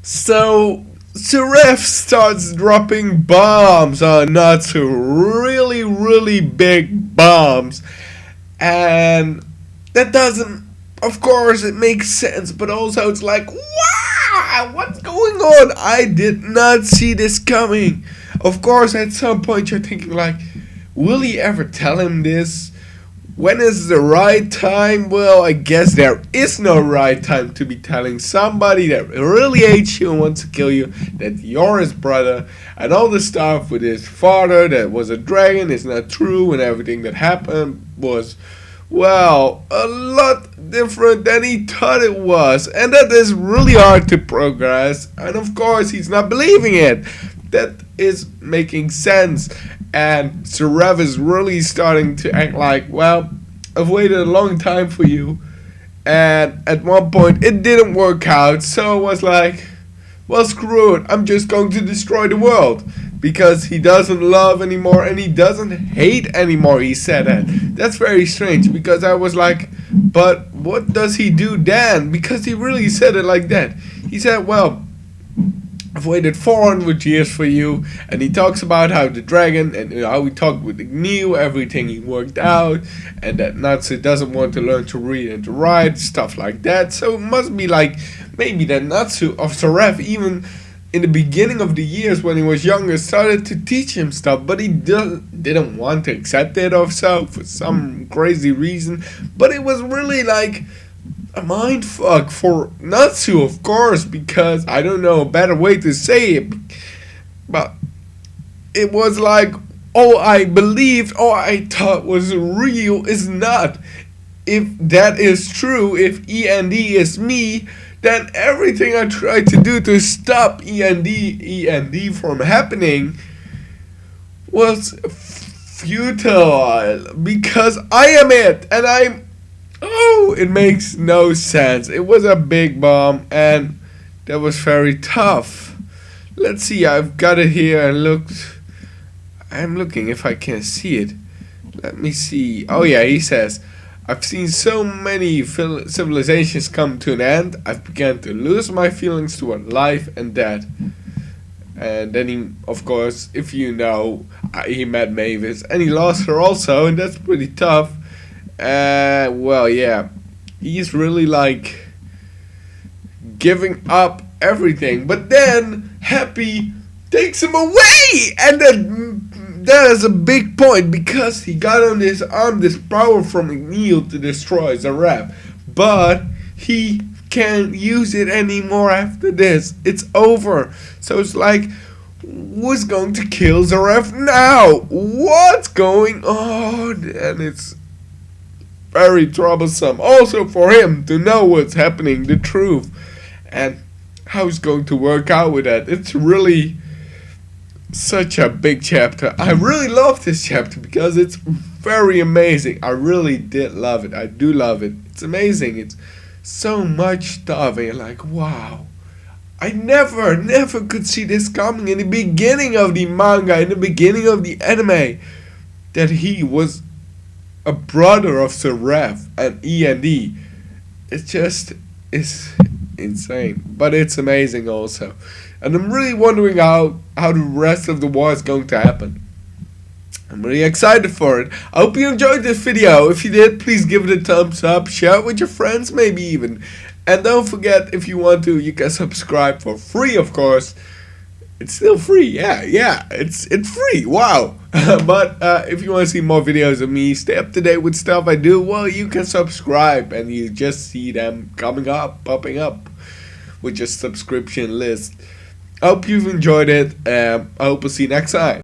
So Zeref starts dropping bombs on Natsu, really big bombs, and that doesn't, of course, it makes sense, but also it's like, wow, what's going on? I did not see this coming. Of course, at some point you're thinking like, will he ever tell him this? When is the right time? Well, I guess there is no right time to be telling somebody that really hates you and wants to kill you that you're his brother, and all the stuff with his father that was a dragon is not true, and everything that happened was, well, a lot different than he thought it was, and that is really hard to progress, and of course he's not believing it. That is making sense, and Zeref is really starting to act like, well, I've waited a long time for you, and at one point it didn't work out, so I was like, well, screw it, I'm just going to destroy the world, because he doesn't love anymore and he doesn't hate anymore. He said that. That's very strange, because I was like, but what does he do then? Because he really said it like that. He said, well, I've waited 400 years for you, and he talks about how the dragon and how he talked with the New, everything he worked out, and that Natsu doesn't want to learn to read and to write, stuff like that. So it must be like maybe that Natsu of Zeref, even in the beginning of the years when he was younger, started to teach him stuff, but he didn't want to accept it or so for some crazy reason. But it was really like a mind fuck for Natsu, of course, because I don't know a better way to say it, but it was like, all I believed, all I thought was real is not. If that is true, if END is me, then everything I tried to do to stop END from happening was futile, because I am it, and it makes no sense. It was a big bomb, and that was very tough. Let's see, I've got it here and looked. I'm looking if I can see it. Let me see. Oh yeah, he says, I've seen so many civilizations come to an end. I've begun to lose my feelings toward life and death. And then he, of course, if you know, he met Mavis, and he lost her also, and that's pretty tough. Well, yeah, he's really like giving up everything, but then Happy takes him away, and that is a big point, because he got on his arm this power from Neil to destroy Zeref, but he can't use it anymore after this. It's over. So it's like, who's going to kill Zeref now? What's going on? And it's very troublesome also for him to know what's happening, the truth, and how he's going to work out with that. It's really such a big chapter. I really love this chapter because it's very amazing. I really did love it. I do love it. It's amazing. It's so much stuff, and you're like, wow, I never could see this coming in the beginning of the manga, in the beginning of the anime, that he was a brother of Zeref and END. It just is insane, but it's amazing also, and I'm really wondering how the rest of the war is going to happen. I'm really excited for it. I hope you enjoyed this video. If you did, please give it a thumbs up, share it with your friends maybe even, and don't forget, if you want to, you can subscribe for free, of course. It's still free, yeah, it's free, wow. But if you want to see more videos of me, stay up to date with stuff I do, well, you can subscribe, and you just see them coming up, popping up with your subscription list. I hope you've enjoyed it, I hope we'll see you next time.